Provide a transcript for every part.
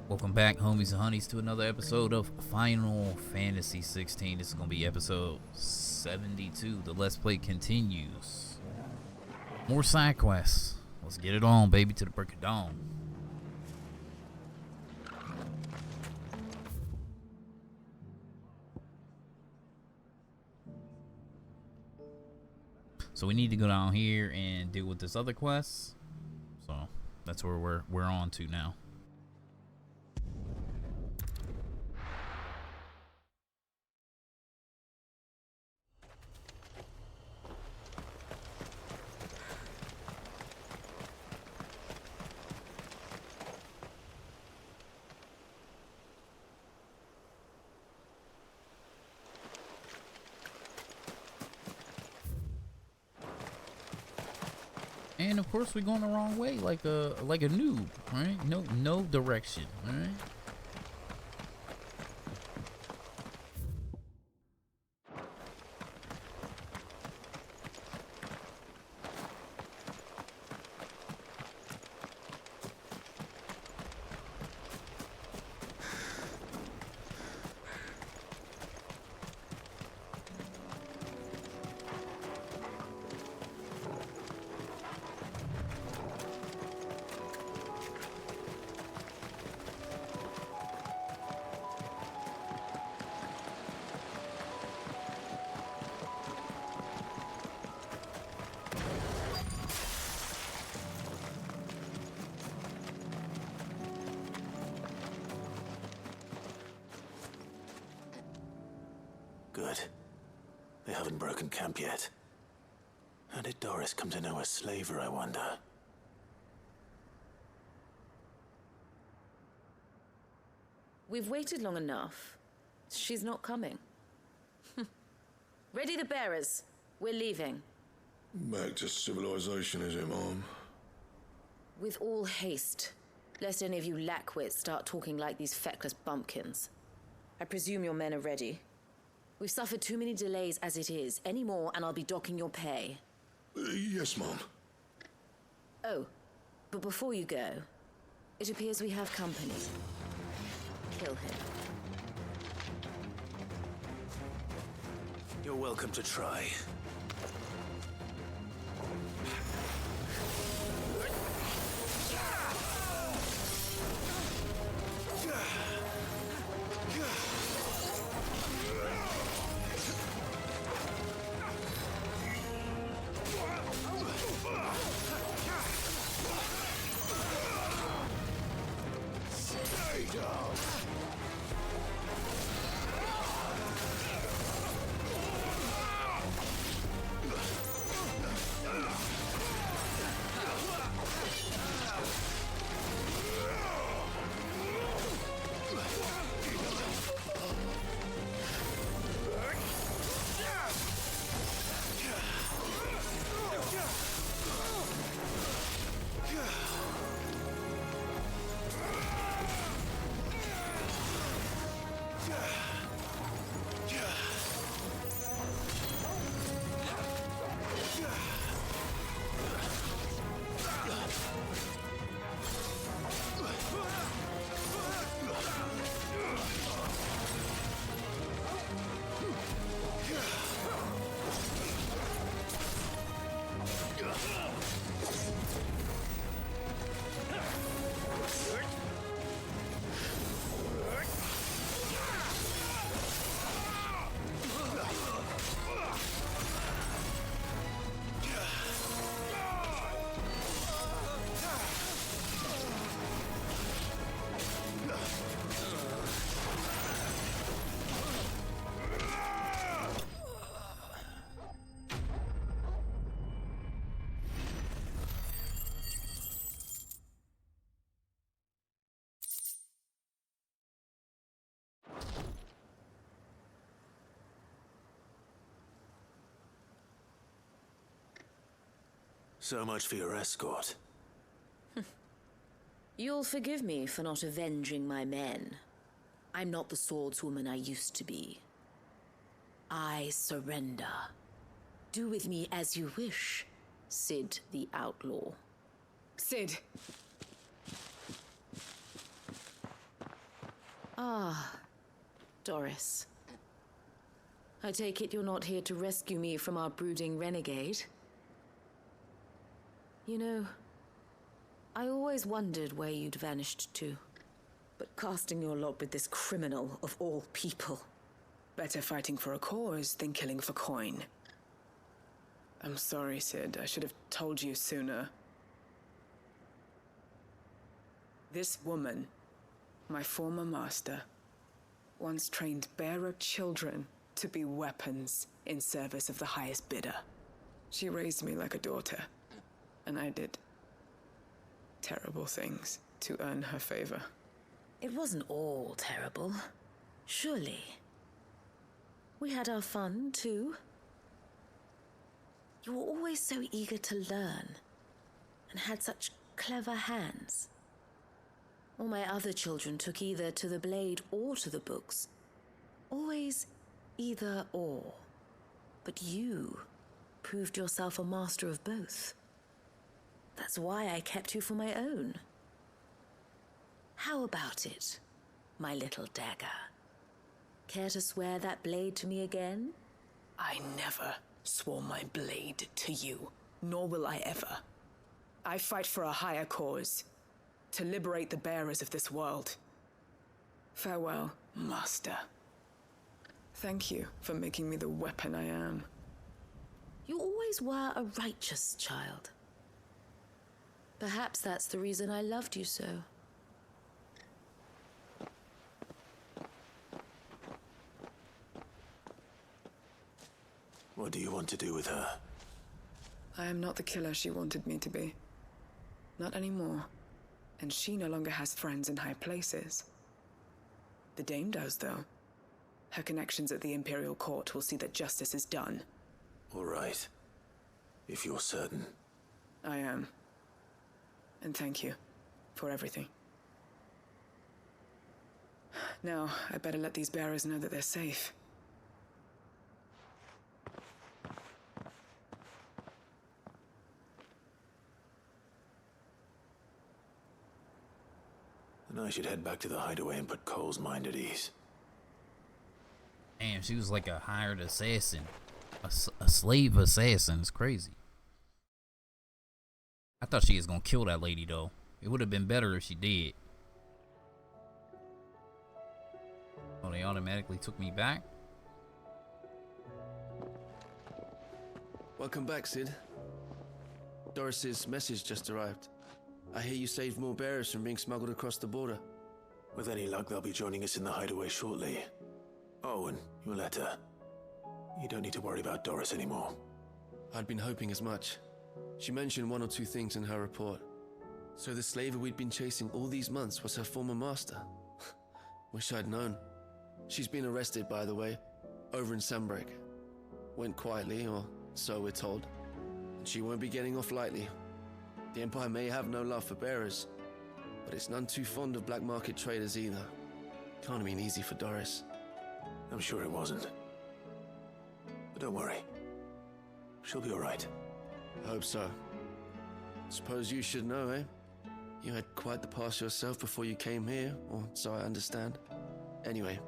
Welcome back, homies and honeys, to another episode of Final Fantasy 16. This is going to be episode 72. The Let's Play continues. More side quests. Let's get it on, baby, to the break of dawn. So we need to go down here and deal with this other quest. So that's where we're on to now. And of course we're going the wrong way, like a noob, right? No direction, all right? Good. They haven't broken camp yet. How did Doris come to know a slaver, I wonder? We've waited long enough. She's not coming. Ready the bearers. We're leaving. Back to civilization, is it, Mom? With all haste, lest any of you lackwits start talking like these feckless bumpkins. I presume your men are ready. We've suffered too many delays as it is. Any more and I'll be docking your pay. Yes, Mom. Oh, but before you go, it appears we have company. Kill him. You're welcome to try. So much for your escort. You'll forgive me for not avenging my men. I'm not the swordswoman I used to be. I surrender. Do with me as you wish, Sid the Outlaw. Sid. Ah, Doris. I take it you're not here to rescue me from our brooding renegade? You know, I always wondered where you'd vanished to. But casting your lot with this criminal of all people. Better fighting for a cause than killing for coin. I'm sorry, Sid. I should have told you sooner. This woman, my former master, once trained bearer children to be weapons in service of the highest bidder. She raised me like a daughter, and I did terrible things to earn her favor. It wasn't all terrible, surely. We had our fun, too. You were always so eager to learn, and had such clever hands. All my other children took either to the blade or to the books. Always either or. But you proved yourself a master of both. That's why I kept you for my own. How about it, my little dagger? Care to swear that blade to me again? I never swore my blade to you, nor will I ever. I fight for a higher cause, to liberate the bearers of this world. Farewell, Master. Thank you for making me the weapon I am. You always were a righteous child. Perhaps that's the reason I loved you so. What do you want to do with her? I am not the killer she wanted me to be. Not anymore. And she no longer has friends in high places. The Dame does, though. Her connections at the Imperial Court will see that justice is done. All right. If you're certain. I am. And thank you for everything. Now, I better let these bearers know that they're safe. Then I should head back to the hideaway and put Cole's mind at ease. Damn, she was like a hired assassin. A slave assassin. It's crazy. I thought she was gonna kill that lady, though. It would have been better if she did. Oh, they automatically took me back? Welcome back, Sid. Doris's message just arrived. I hear you saved more bearers from being smuggled across the border. With any luck, they'll be joining us in the hideaway shortly. Oh, and your letter. You don't need to worry about Doris anymore. I'd been hoping as much. She mentioned one or two things in her report. So the slaver we'd been chasing all these months was her former master. Wish I'd known. She's been arrested, by the way, over in Sandbreak. Went quietly, or so we're told. And she won't be getting off lightly. The Empire may have no love for bearers, but it's none too fond of black market traders either. Can't have been easy for Doris. I'm sure it wasn't. But don't worry. She'll be all right. I hope so. Suppose you should know, eh? You had quite the past yourself before you came here, or so I understand. Anyway,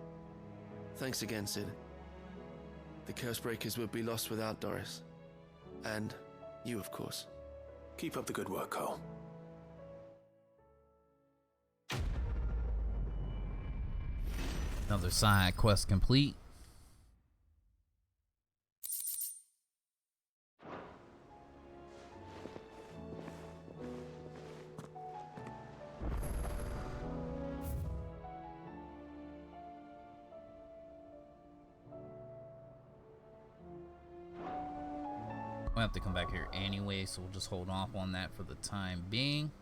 thanks again, Sid. The Cursebreakers would be lost without Doris. And you, of course. Keep up the good work, Cole. Another side quest complete. We'll have to come back here anyway, so we'll just hold off on that for the time being.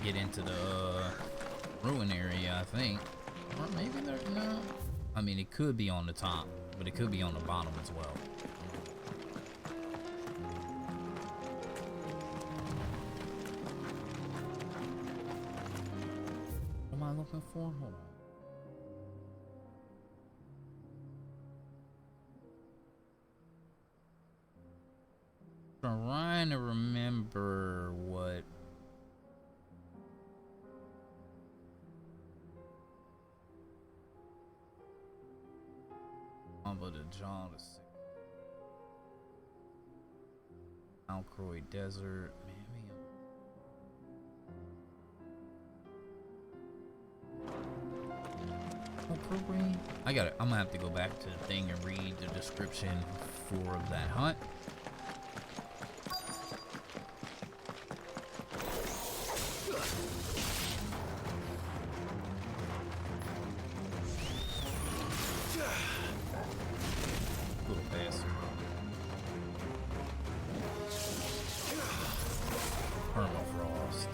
get into the ruin area, I think. Or maybe they're no. I mean, it could be on the top, but it could be on the bottom as well. What am I looking for? Hold on. Trying to remember what. But the John the Alcroy Desert. I got it. I'm gonna have to go back to the thing and read the description for that hunt. Little bastard. Permafrost.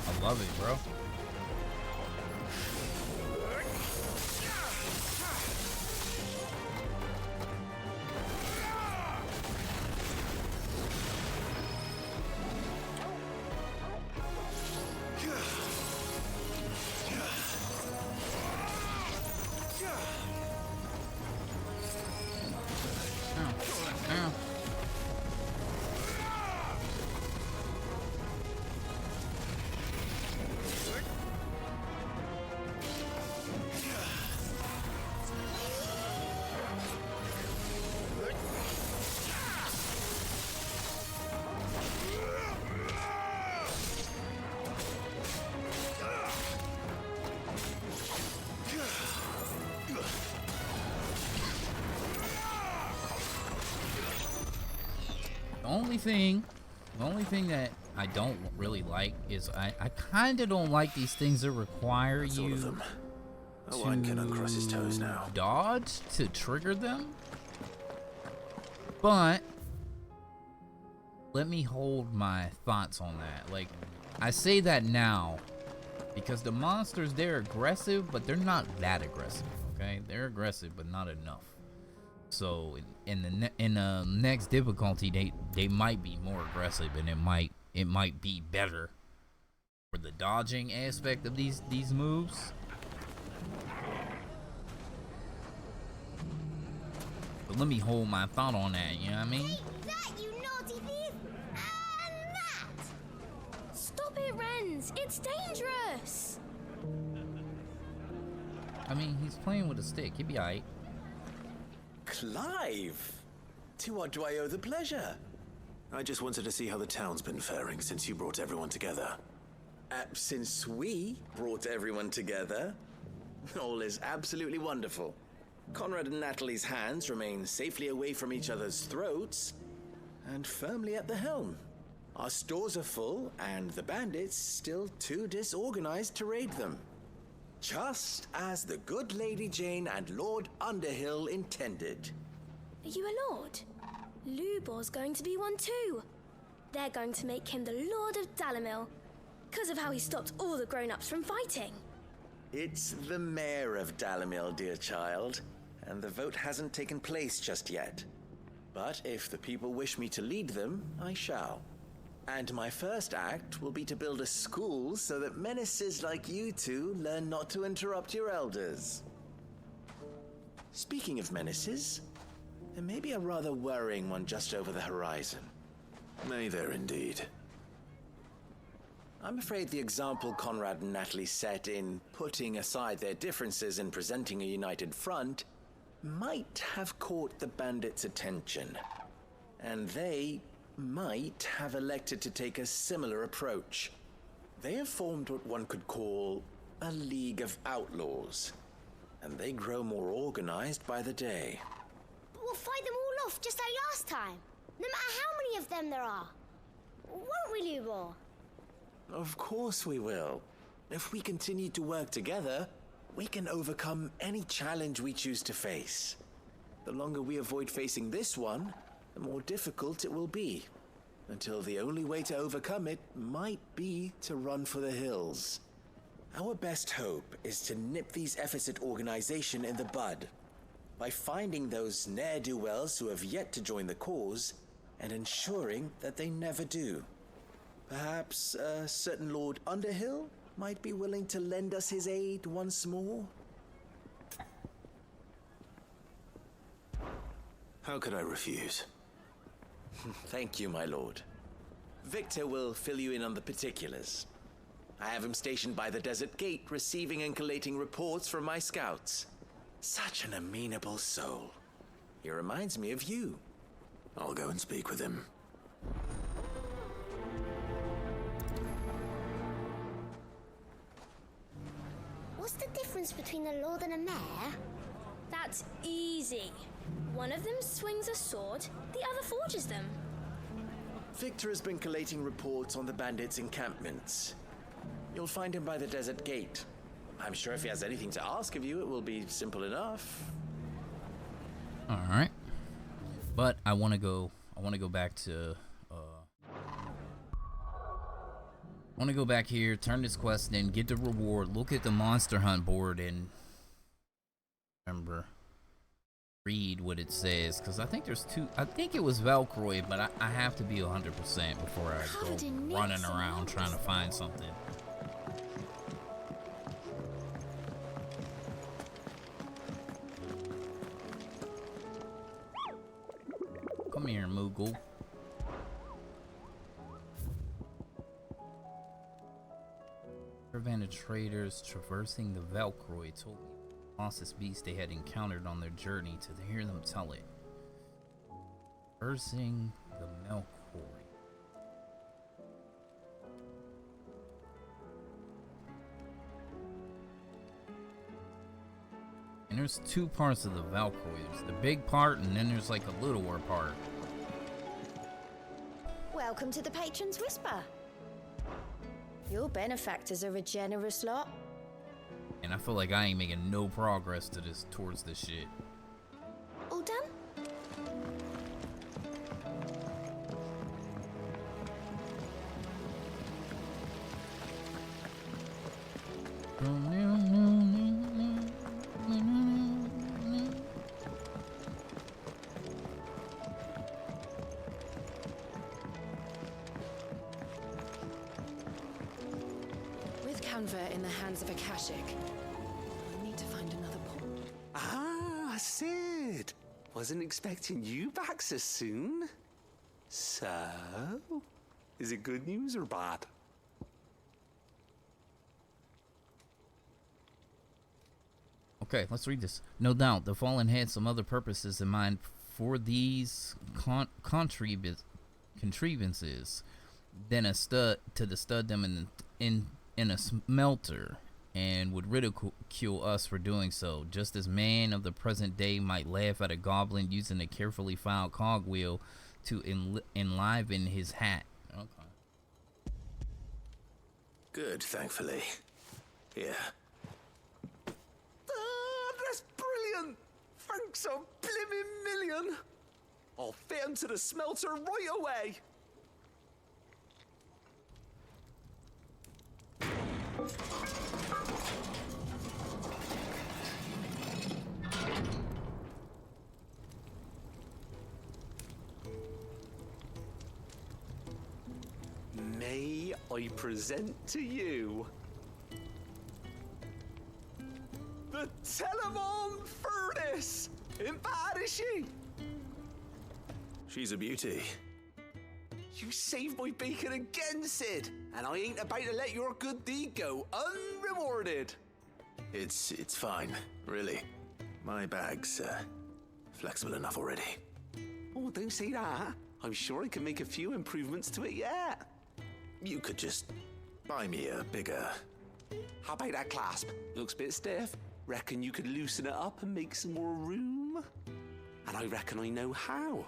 I love it, bro. The only thing that I don't really like is I kind of don't like these things that require That's all of you them. Oh, one can uncross his toes now. dodge to trigger them. But let me hold my thoughts on that. Like, I say that now because the monsters, they're aggressive, but they're not that aggressive. Okay, they're aggressive, but not enough. So in the next difficulty, they might be more aggressive, and it might be better for the dodging aspect of these moves. But let me hold my thought on that. You know what I mean? Take that, you naughty thief! And that! Stop it, Renz! It's dangerous! I mean, he's playing with a stick. He'd be alright. Clive! To what do I owe the pleasure? I just wanted to see how the town's been faring since you brought everyone together. Since we brought everyone together, all is absolutely wonderful. Conrad and Natalie's hands remain safely away from each other's throats and firmly at the helm. Our stores are full and the bandits still too disorganized to raid them. Just as the good Lady Jane and Lord Underhill intended. Are you a lord? Lubor's going to be one too. They're going to make him the Lord of Dalamil, because of how he stopped all the grown-ups from fighting. It's the mayor of Dalamil, dear child, and the vote hasn't taken place just yet. But if the people wish me to lead them, I shall. And my first act will be to build a school so that menaces like you two learn not to interrupt your elders. Speaking of menaces, there may be a rather worrying one just over the horizon. May there indeed. I'm afraid the example Conrad and Natalie set in putting aside their differences and presenting a united front might have caught the bandits' attention. And they might have elected to take a similar approach. They have formed what one could call a league of outlaws. And they grow more organized by the day. But we'll fight them all off just like last time, no matter how many of them there are. Won't we, Lubor? Of course we will. If we continue to work together, we can overcome any challenge we choose to face. The longer we avoid facing this one, the more difficult it will be. Until the only way to overcome it might be to run for the hills. Our best hope is to nip these efforts at organization in the bud by finding those ne'er-do-wells who have yet to join the cause and ensuring that they never do. Perhaps a certain Lord Underhill might be willing to lend us his aid once more? How could I refuse? Thank you, my lord. Victor will fill you in on the particulars. I have him stationed by the desert gate, receiving and collating reports from my scouts. Such an amenable soul. He reminds me of you. I'll go and speak with him. What's the difference between a lord and a mayor? That's easy. One of them swings a sword, the other forges them. Victor has been collating reports on the bandits' encampments. You'll find him by the desert gate. I'm sure if he has anything to ask of you, it will be simple enough. All right, but I want to go back to. I want to go back here, turn this quest in, get the reward, look at the monster hunt board, and read what it says, because I think there's two. I think it was Velcroy, but I have to be 100% before I go running around trying to find something. Come here, Moogle. Prevented traders traversing the Velcroy told me the fastest beast they had encountered on their journey to hear them tell it. Traversing the Velcroy. And there's two parts of the Velcroy. There's the big part, and then there's like a littler part. Welcome to the Patron's Whisper. Your benefactors are a generous lot. And I feel like I ain't making no progress towards this shit. All done? With Canver in the hands of Akashic, we need to find another port. Ah, Sid. Wasn't expecting you back so soon. So, is it good news or bad? Okay, let's read this. No doubt, the Fallen had some other purposes in mind for these contrivances than to stud them in a smelter, and would ridicule us for doing so, just as man of the present day might laugh at a goblin using a carefully filed cogwheel to enliven his hat. Okay. Good, thankfully. Here. That's brilliant! Thanks a blimmin' million! I'll fit him to the smelter right away! May I present to you the Telemon Furnace! Ain't bad, is she? She's a beauty. You saved my bacon again, Sid, and I ain't about to let your good deed go unrewarded. It's fine, really. My bag's flexible enough already. Oh, don't say that. I'm sure I can make a few improvements to it yet. You could just buy me a bigger How about that clasp? Looks a bit stiff. Reckon you could loosen it up and make some more room? And I reckon I know how.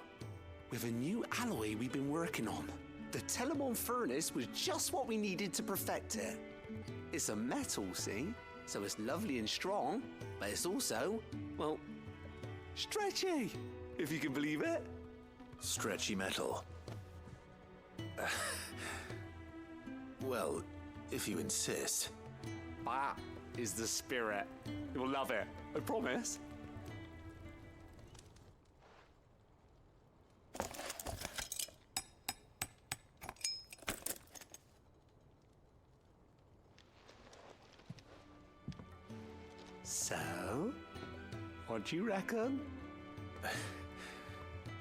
With a new alloy we've been working on. The Telemon furnace was just what we needed to perfect it. It's a metal, see? So it's lovely and strong, but it's also, well, stretchy, if you can believe it. Stretchy metal. Well, if you insist. That is the spirit. You'll love it, I promise. So, what do you reckon?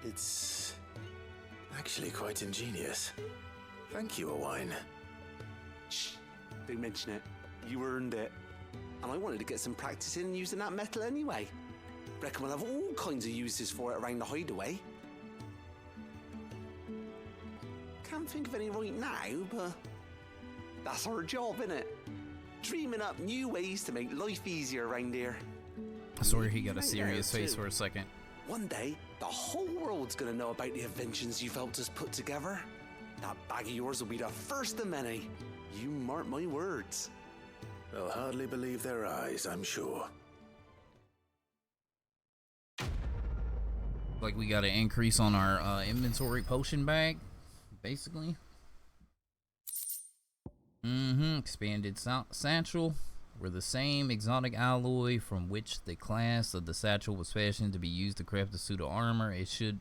It's actually quite ingenious. Thank you, Owain. Shh, don't mention it. You earned it. And I wanted to get some practice in using that metal anyway. Reckon we'll have all kinds of uses for it around the hideaway. Can't think of any right now, but that's our job, innit? Dreaming up new ways to make life easier around here. I swear he got a serious face for a second. One day, the whole world's gonna know about the inventions you've helped us put together. That bag of yours will be the first of many. You mark my words. They'll hardly believe their eyes, I'm sure. Like we got an increase on our inventory potion bag, basically. Expanded satchel. Were the same exotic alloy from which the class of the satchel was fashioned to be used to craft a suit of armor. It should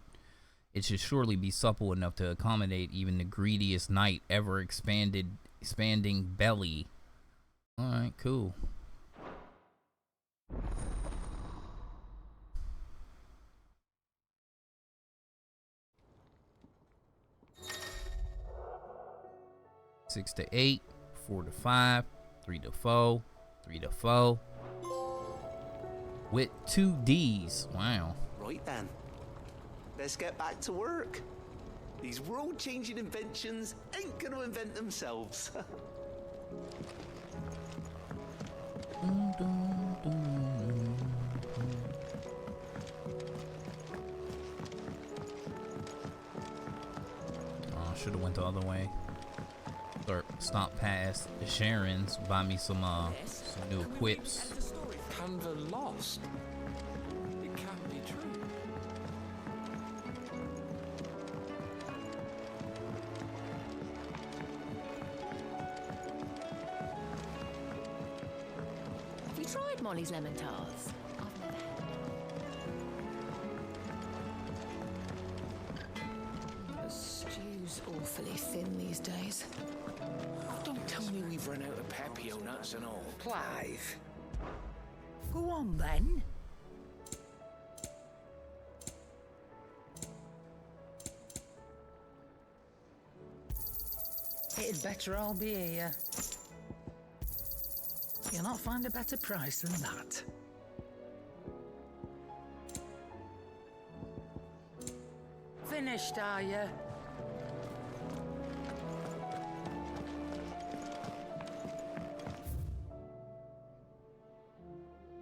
surely be supple enough to accommodate even the greediest knight ever expanding belly. Alright, cool. Six to 8, 4 to 5, 3 to 4, 3 to 4. With 2 Ds. Wow. Right then. Let's get back to work. These world-changing inventions ain't gonna invent themselves. Oh, should have went the other way. Stop past Sharon's, buy me some new equips. Canva lost. It can't be true. Have you tried Molly's lemon tarts? I've never had. The stew's awfully thin these days. Don't tell me we've run out of Pepio nuts and all. Clive. Go on then. It'd better all be here. You'll not find a better price than that. Finished, are you?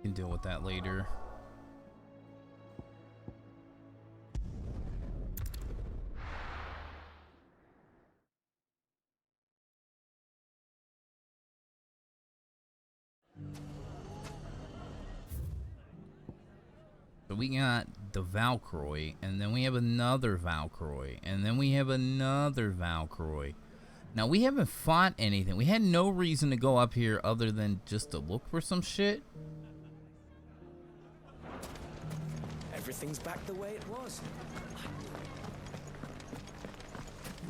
Can deal with that later. So we got the Valkyrie, and then we have another Valkyrie, and then we have another Valkyrie. Now, we haven't fought anything. We had no reason to go up here other than just to look for some shit. Everything's back the way it was.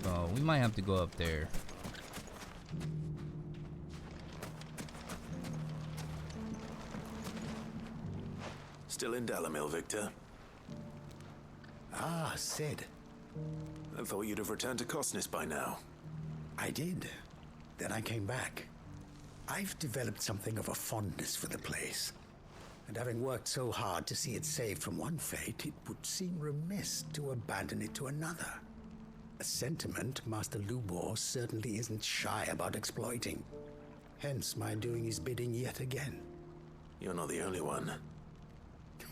Oh, we might have to go up there. Still in Dalamil, Victor? Ah, Sid. I thought you'd have returned to Cosnis by now. I did. Then I came back. I've developed something of a fondness for the place. And having worked so hard to see it saved from one fate, it would seem remiss to abandon it to another. A sentiment Master Lubor certainly isn't shy about exploiting. Hence my doing his bidding yet again. You're not the only one.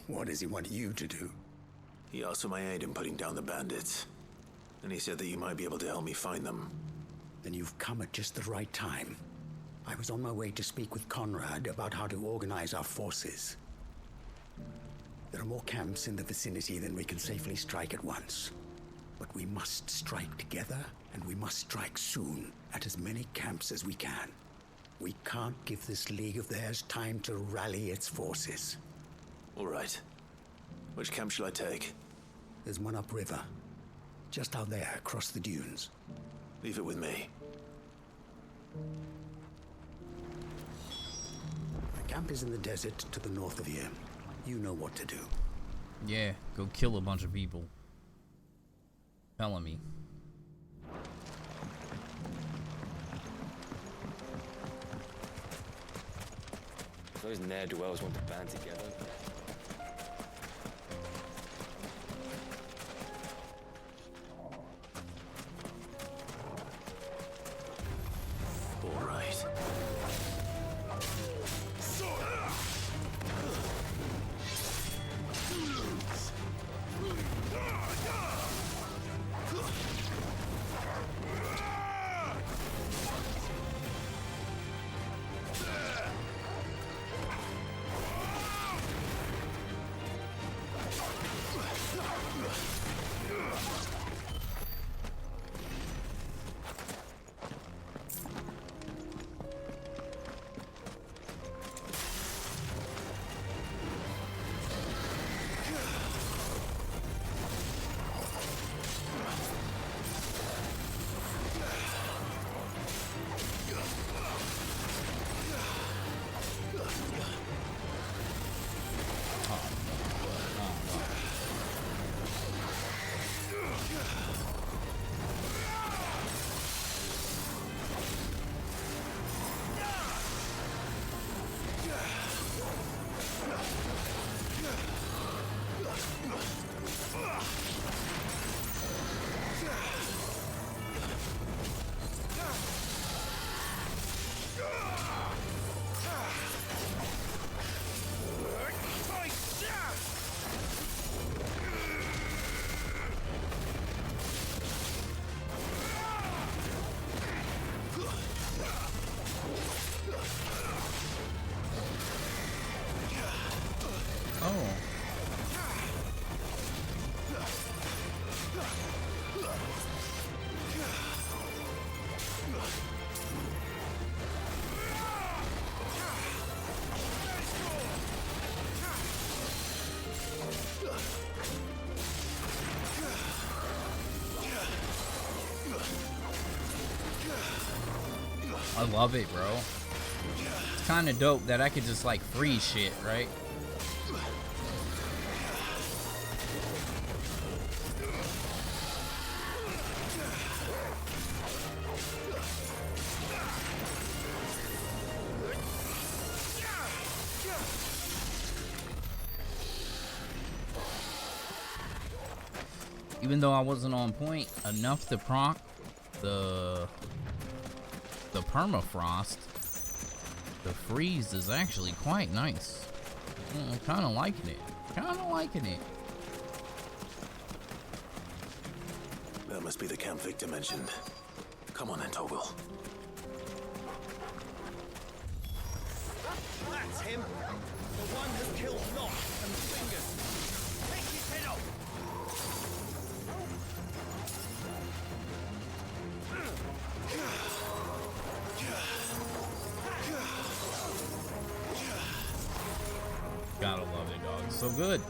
What does he want you to do? He asked for my aid in putting down the bandits. And he said that you might be able to help me find them. Then you've come at just the right time. I was on my way to speak with Conrad about how to organize our forces. There are more camps in the vicinity than we can safely strike at once. But we must strike together, and we must strike soon at as many camps as we can. We can't give this league of theirs time to rally its forces. All right. Which camp shall I take? There's one upriver. Just out there, across the dunes. Leave it with me. The camp is in the desert to the north of here. You know what to do. Yeah, go kill a bunch of people. Telling me. Those ne'er-do-wells want to band together. All right. I love it, bro. It's kind of dope that I could just like freeze shit, right? Even though I wasn't on point enough to proc the permafrost, the freeze is actually quite nice. I'm kind of liking it. That must be the camp Victor mentioned. Come on then, Toggle. That's him. The one who killed Locke and Fingers. Take his head off. Gotta love it, dog. It's so good.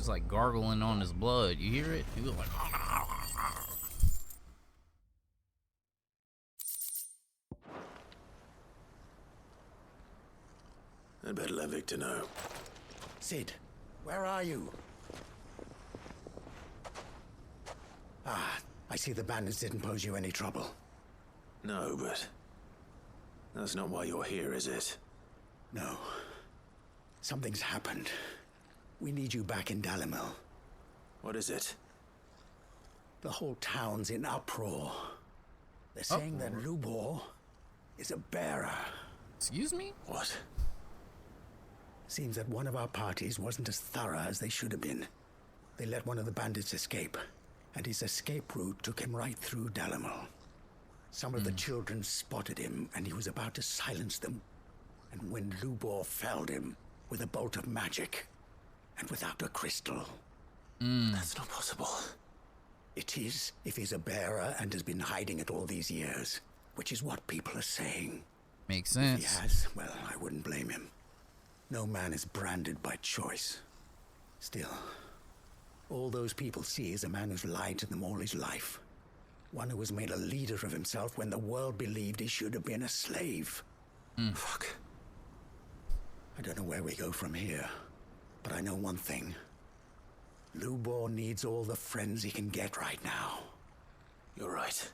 was like gargling on his blood. You hear it? He was like. I'd better let Victor know. Sid, where are you? Ah, I see the bandits didn't pose you any trouble. No, but that's not why you're here, is it? No. Something's happened. We need you back in Dalimil. What is it? The whole town's in uproar. They're saying that Lubor is a bearer. Excuse me? What? Seems that one of our parties wasn't as thorough as they should have been. They let one of the bandits escape, and his escape route took him right through Dalimil. Some of the children spotted him, and he was about to silence them. And when Lubor felled him with a bolt of magic, and without a crystal. That's not possible. It is, if he's a bearer and has been hiding it all these years, which is what people are saying. Makes sense. If he has, well, I wouldn't blame him. No man is branded by choice. Still, all those people see is a man who's lied to them all his life. One who has made a leader of himself when the world believed he should have been a slave. Fuck. I don't know where we go from here, but I know one thing. Lubor needs all the friends he can get right now. You're right.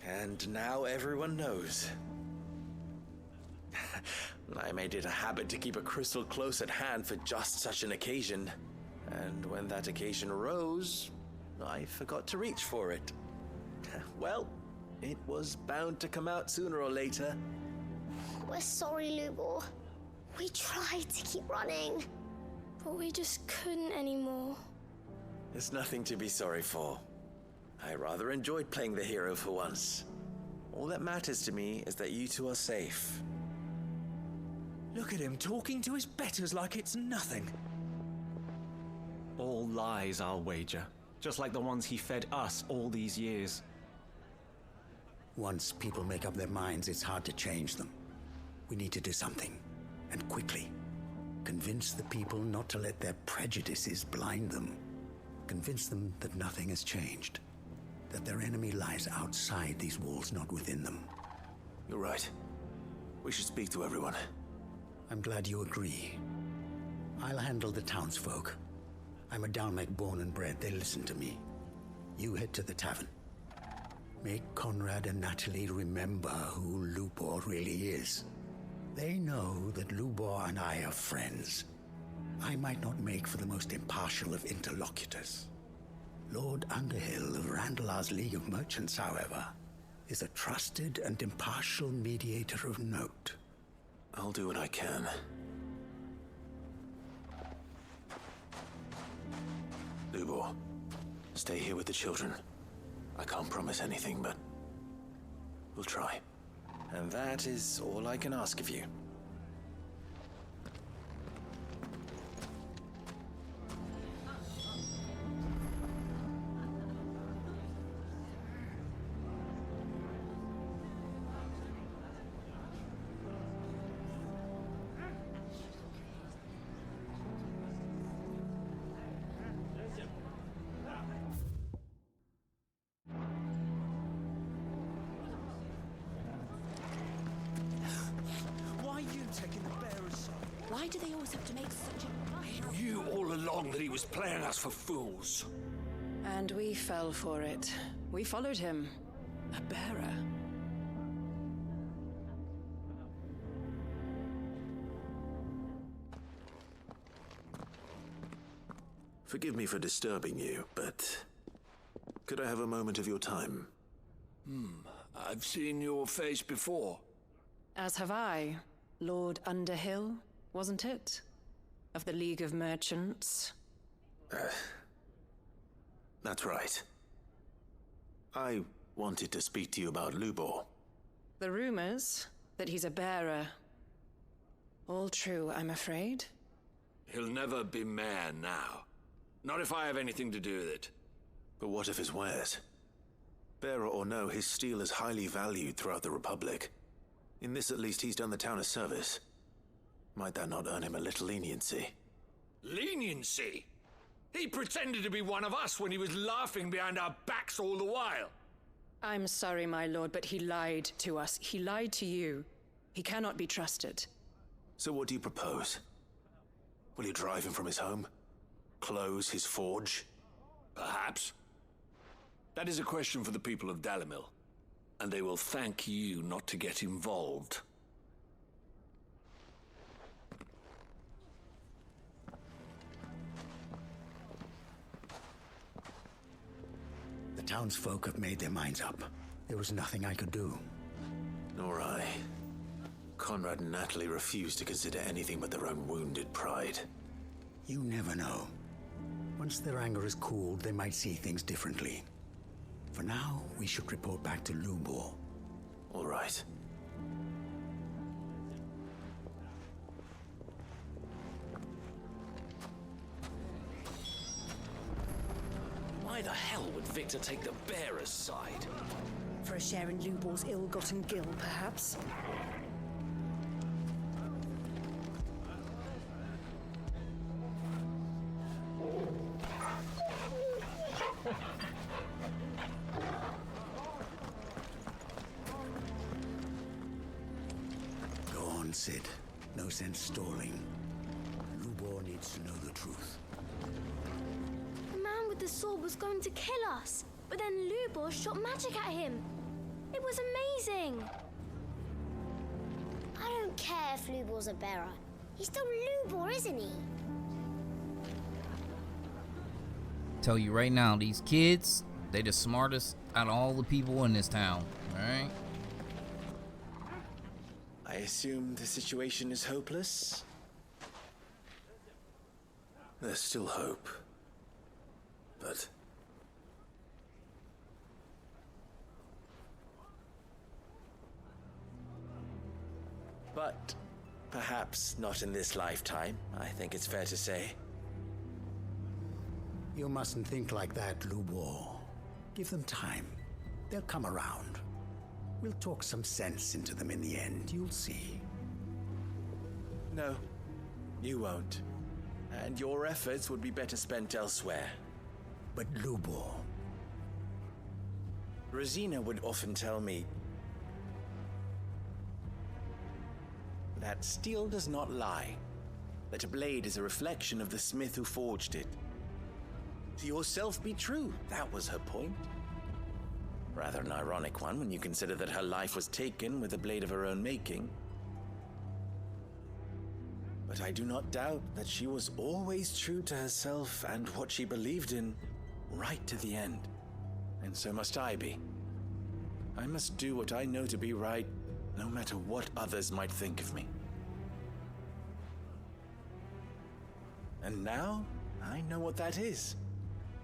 And now everyone knows. I made it a habit to keep a crystal close at hand for just such an occasion. And when that occasion arose, I forgot to reach for it. Well, it was bound to come out sooner or later. We're sorry, Lubor. We tried to keep running, but we just couldn't anymore. There's nothing to be sorry for. I rather enjoyed playing the hero for once. All that matters to me is that you two are safe. Look at him talking to his betters like it's nothing. All lies, I'll wager. Just like the ones he fed us all these years. Once people make up their minds, it's hard to change them. We need to do something, and quickly. Convince the people not to let their prejudices blind them. Convince them that nothing has changed. That their enemy lies outside these walls, not within them. You're right. We should speak to everyone. I'm glad you agree. I'll handle the townsfolk. I'm a Dalmec born and bred. They listen to me. You head to the tavern. Make Conrad and Natalie remember who Lubor really is. They know that Lubor and I are friends. I might not make for the most impartial of interlocutors. Lord Underhill of Randalar's League of Merchants, however, is a trusted and impartial mediator of note. I'll do what I can. Lubor, stay here with the children. I can't promise anything, but we'll try. And that is all I can ask of you. Why do they always have to make such a... He knew all along that he was playing us for fools. And we fell for it. We followed him. A bearer. Forgive me for disturbing you, but could I have a moment of your time? I've seen your face before. As have I. Lord Underhill, wasn't it? Of the League of Merchants. That's right. I wanted to speak to you about Lubor. The rumors that he's a bearer. All true, I'm afraid. He'll never be mayor now. Not if I have anything to do with it. But what of his wares? Bearer or no, his steel is highly valued throughout the Republic. In this, at least, he's done the town a service. Might that not earn him a little leniency? Leniency? He pretended to be one of us when he was laughing behind our backs all the while. I'm sorry, my lord, but he lied to us. He lied to you. He cannot be trusted. So what do you propose? Will you drive him from his home? Close his forge? Perhaps. That is a question for the people of Dalimil, and they will thank you not to get involved. The townsfolk have made their minds up. There was nothing I could do. Nor I. Conrad and Natalie refused to consider anything but their own wounded pride. You never know. Once their anger is cooled, they might see things differently. For now, we should report back to Lubor. All right. Why the hell would Victor take the bearer's side? For a share in Lubor's ill-gotten gil, perhaps? Go on, Sid. No sense stalling. Lubor needs to know the truth. The man with the sword was going to kill us, but then Lubor shot magic at him. It was amazing. I don't care if Lubor's a bearer. He's still Lubor, isn't he? Tell you right now, these kids, they the smartest out of all the people in this town, alright? I assume the situation is hopeless? There's still hope. But... But perhaps not in this lifetime, I think it's fair to say. You mustn't think like that, Lubor. Give them time. They'll come around. We'll talk some sense into them in the end, you'll see. No, you won't. And your efforts would be better spent elsewhere. But Lubor... Rosina would often tell me that steel does not lie, that a blade is a reflection of the smith who forged it. To yourself be true, that was her point. Rather an ironic one when you consider that her life was taken with a blade of her own making. But I do not doubt that she was always true to herself and what she believed in, right to the end. And so must I be. I must do what I know to be right, no matter what others might think of me. And now, I know what that is.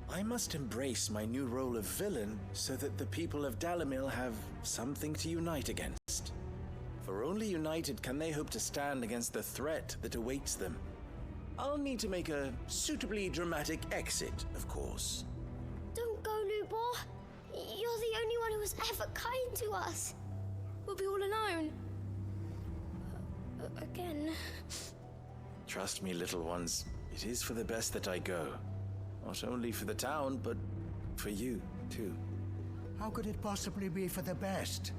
I must embrace my new role of villain so that the people of Dalimil have something to unite against. For only united can they hope to stand against the threat that awaits them. I'll need to make a suitably dramatic exit, of course. Don't go, Lubor. You're the only one who was ever kind to us. We'll be all alone. Again. Trust me, little ones. It is for the best that I go. Not only for the town, but for you, too. How could it possibly be for the best?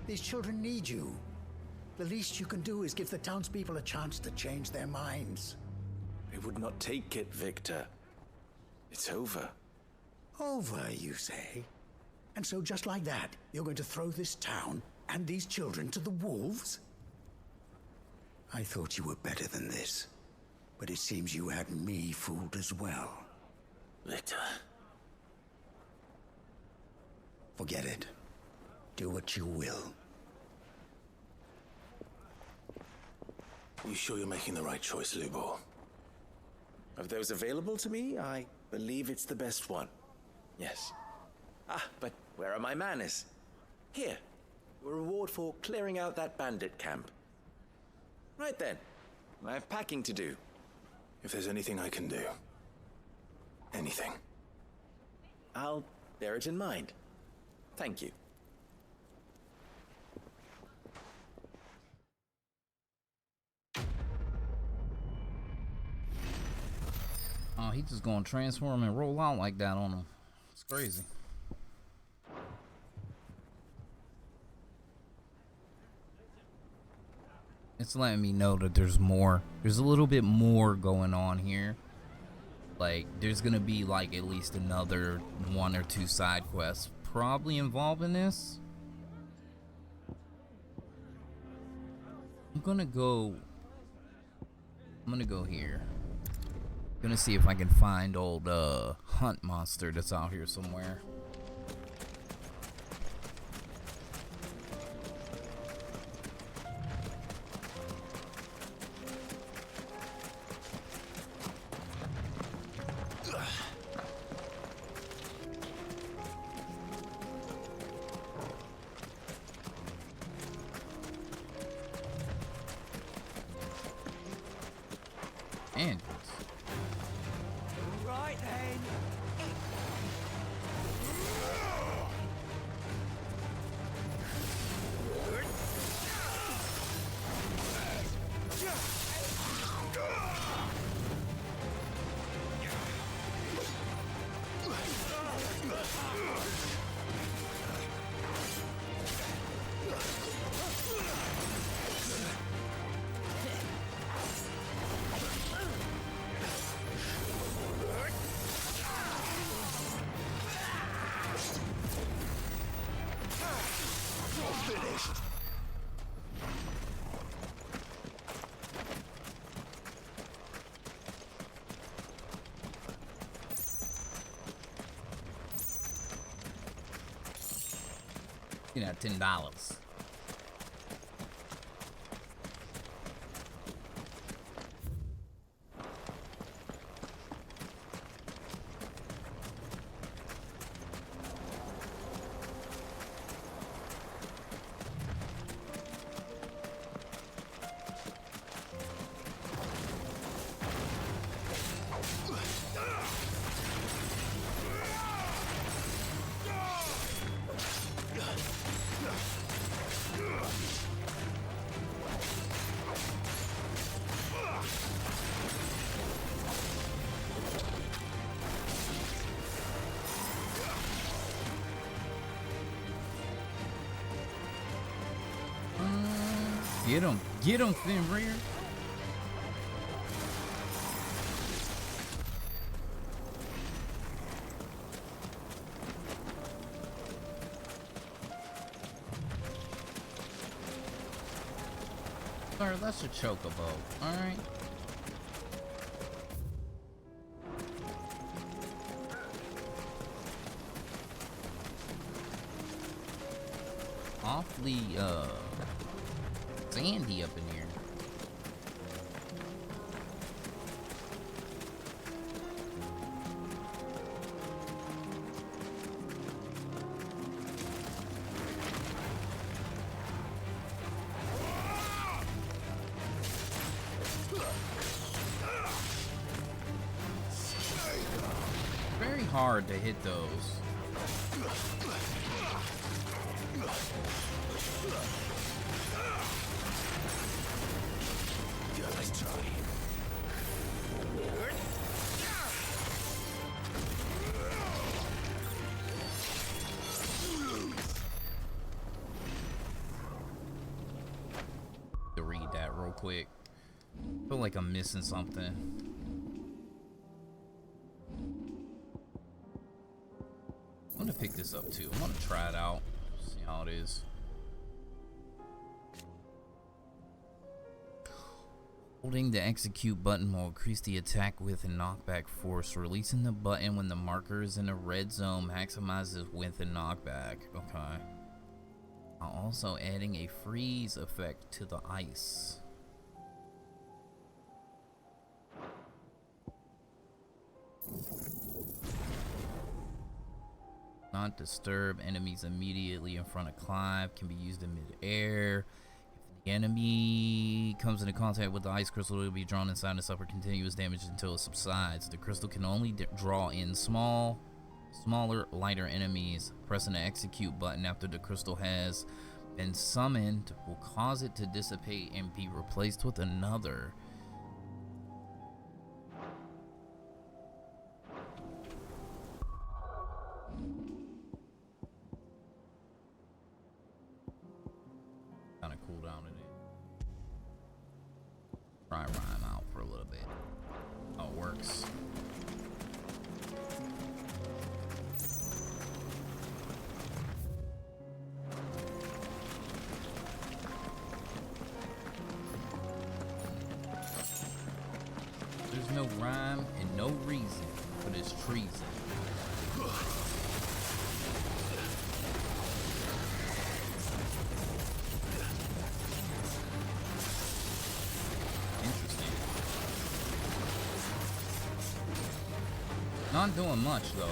These children need you. The least you can do is give the townspeople a chance to change their minds. I would not take it, Victor. It's over. Over, you say? And so just like that, you're going to throw this town and these children to the wolves? I thought you were better than this. But it seems you had me fooled as well. Victor. Forget it. Do what you will. You sure you're making the right choice, Lubor? Of those available to me, I believe it's the best one. Yes. Ah, but where are my manners? Here. A reward for clearing out that bandit camp. Right then. I have packing to do. If there's anything I can do. Anything. I'll bear it in mind. Thank you. Oh, he just gonna transform and roll out like that on him. It's crazy. It's letting me know that there's more. There's a little bit more going on here. Like, there's gonna be like at least another 1 or 2 side quests probably involving this. I'm gonna go here. Gonna see if I can find old hunt monster that's out here somewhere. And Right then. you know, $10. Get him, Fenrir. Alright, that's a chocobo. Alright. Awfully, sandy up in here. Very hard to hit those. To read that real quick. I feel like I'm missing something. I'm gonna pick this up too. I'm gonna try it out. See how it is. Holding the execute button will increase the attack width and knockback force. Releasing the button when the marker is in a red zone maximizes width and knockback. Okay. Also adding a freeze effect to the ice. Not disturb enemies immediately in front of Clive. Can be used in mid-air. If The enemy comes into contact with the ice crystal, it will be drawn inside and suffer continuous damage until it subsides. The crystal can only draw in smaller, lighter enemies. Pressing the execute button after the crystal has been summoned will cause it to dissipate and be replaced with another. Kind of cool down in it. Try rhyme out for a little bit. Oh, it works. There's no rhyme and no reason for this treason. Interesting. Not doing much though.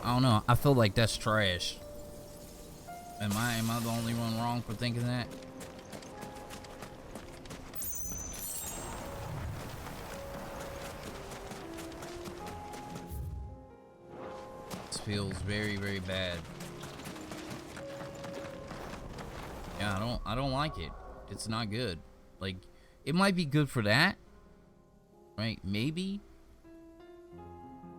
I don't know. I feel like that's trash. Am I the only one wrong for thinking that? This feels very, very bad. Yeah, I don't like it. It's not good. Like, it might be good for that, right? Maybe.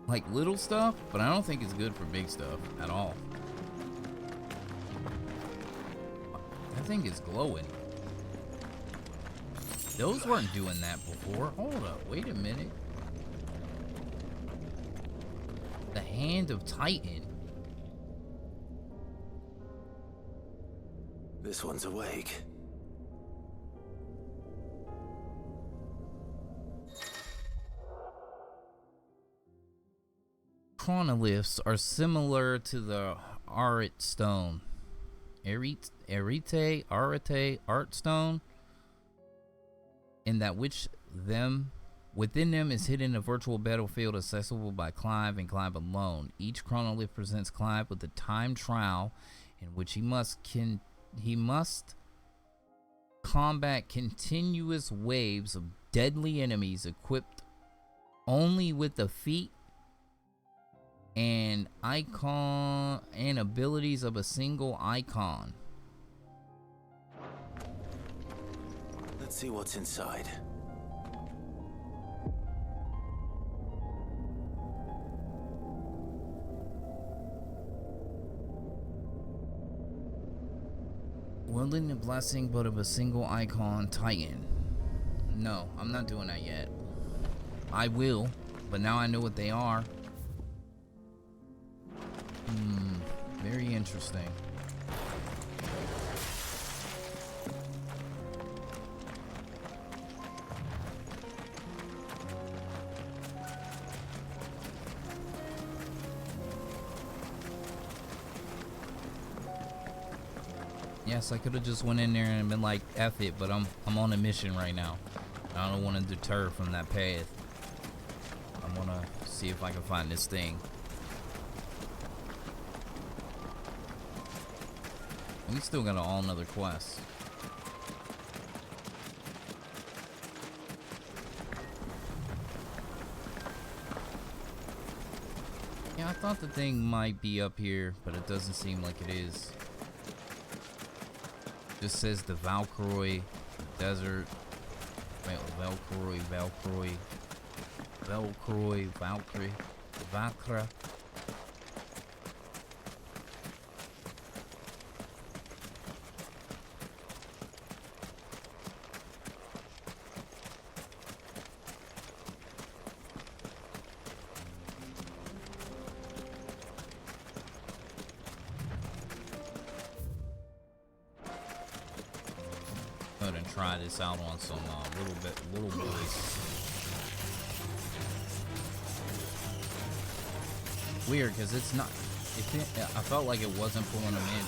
Like little stuff, but I don't think it's good for big stuff at all. That thing is glowing. Those weren't doing that before. Hold up, wait a minute. The Hand of Titan. This one's awake. Chronoliths are similar to the Arite Stone. Arite Art Stone, in that within them is hidden a virtual battlefield accessible by Clive and Clive alone. Each chronolith presents Clive with a time trial in which he must combat continuous waves of deadly enemies equipped only with the feat and icon and abilities of a single icon. Let's see what's inside. Wielding the blessing but of a single icon Titan. No, I'm not doing that yet. I will, but now I know what they are. Very interesting. Yes, I could have just went in there and been like, F it, but I'm on a mission right now. I don't want to deter from that path. I want to see if I can find this thing. We still got all another quest. Yeah, I thought the thing might be up here, but it doesn't seem like it is. Just says the Valkyrie Desert. Valkyrie. Go ahead and try this out on some little boys. Weird, because it's not. I felt like it wasn't pulling them in.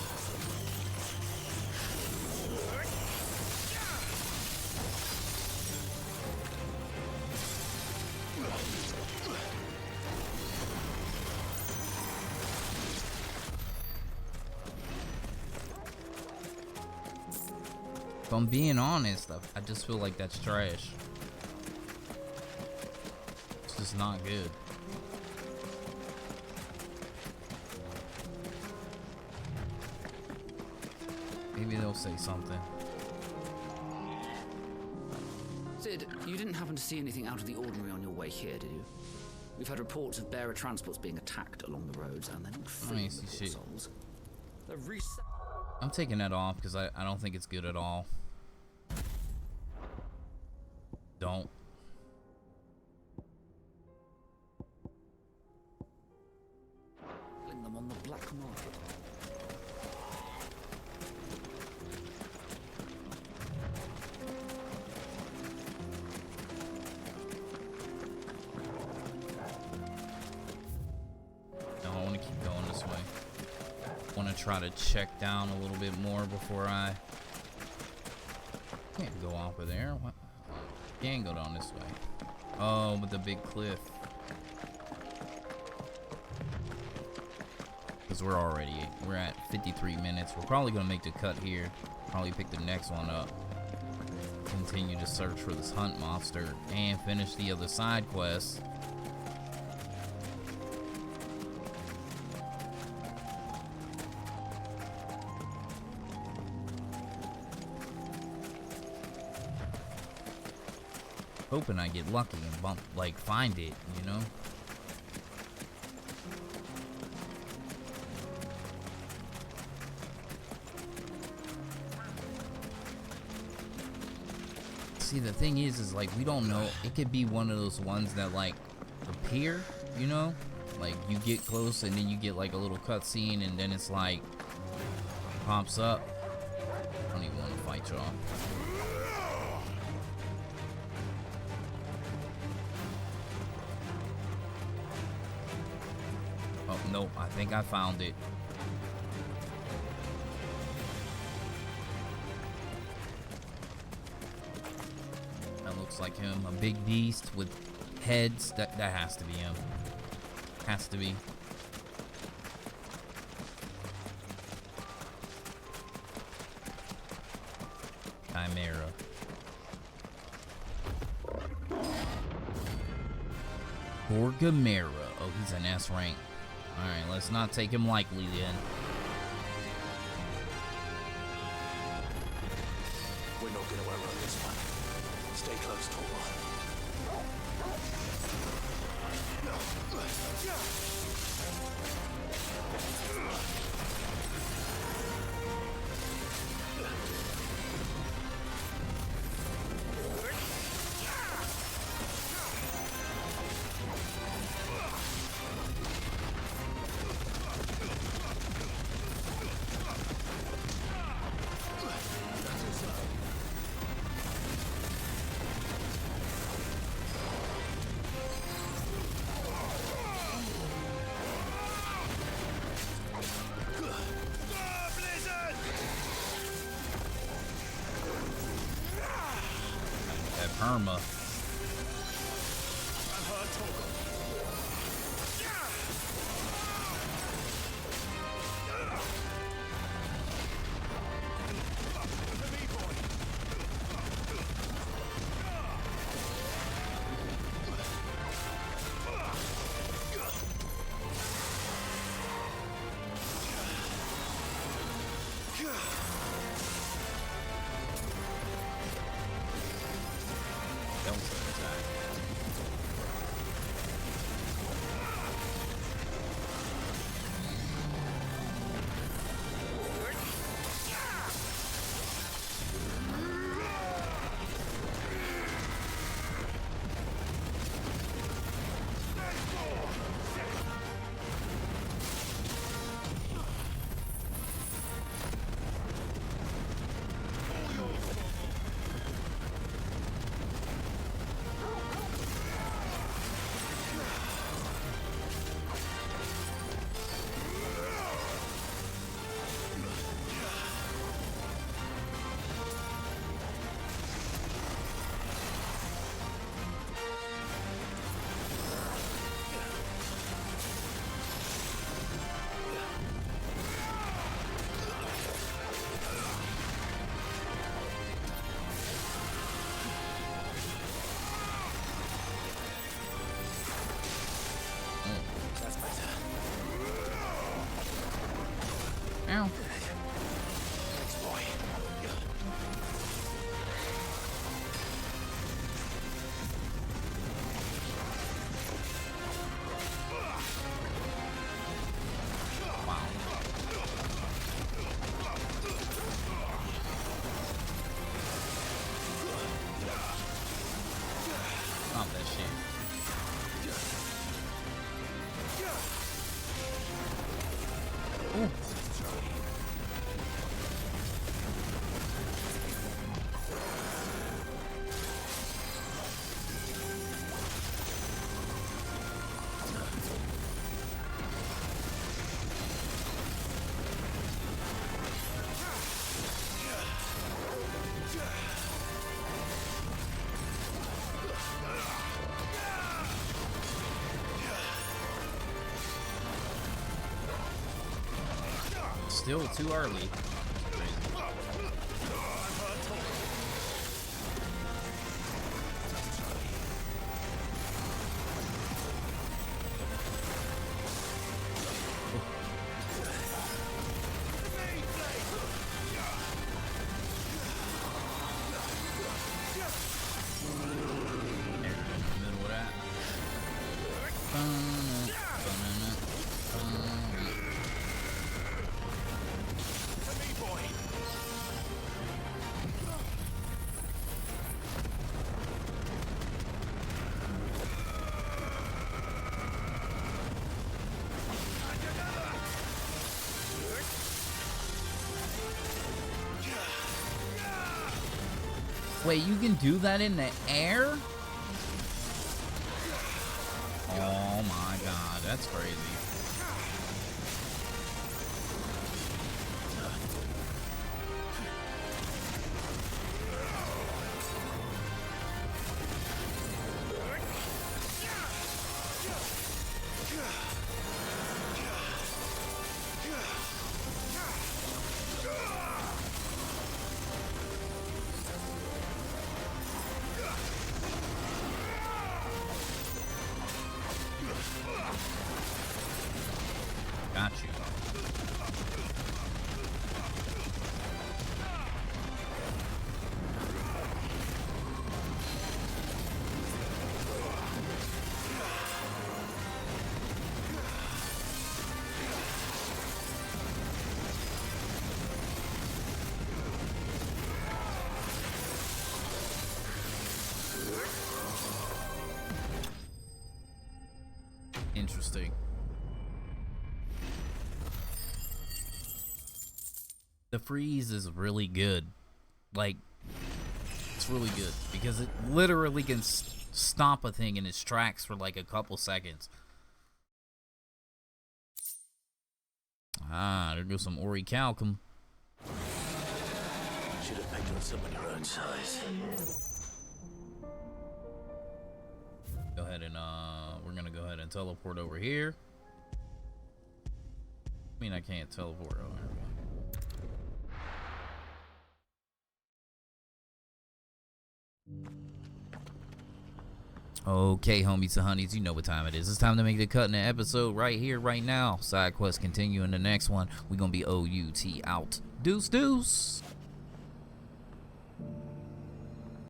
If I'm being honest, I just feel like that's trash. It's just not good. Maybe they'll say something. Sid, you didn't happen to see anything out of the ordinary on your way here, did you? We've had reports of bearer transports being attacked along the roads, and they're not free of souls. I'm taking that off because I don't think it's good at all. Don't. Selling them on the black market. No, I want to keep going this way. I want to try to check down a little bit more before I can't go off of there. What? Can't go down this way. Oh, with the big cliff. Because we're at 53 minutes. We're probably gonna make the cut here. Probably pick the next one up. Continue to search for this hunt monster and finish the other side quests. Hoping I get lucky and find it, you know? See, the thing is like, we don't know. It could be one of those ones that like appear, you know? Like you get close and then you get like a little cutscene and then it's like pops up. I don't even want to fight y'all. Oh, no, I think I found it. That looks like him. A big beast with heads. That has to be him. Has to be. Chimera. Gorgamera. Oh, he's an S rank. Alright, let's not take him lightly then. We're not gonna outrun this one. Stay close, Torwart. Perma. Ow. Thanks, boy. Stop that shit. Ooh. Still too early. Wait, you can do that in the air? Oh my god, that's crazy. Got you. Interesting. The freeze is really good. Like, it's really good because it literally can stop a thing in its tracks for like a couple seconds. Ah, there goes some orichalcum. Should have picked on someone your own size. even teleport over here. I mean, I can't teleport over here. Okay, homies and honeys, you know what time it is. It's time to make the cut in the episode right here, right now. Side quest continue in the next one. We're gonna be OUT out. Deuce, deuce.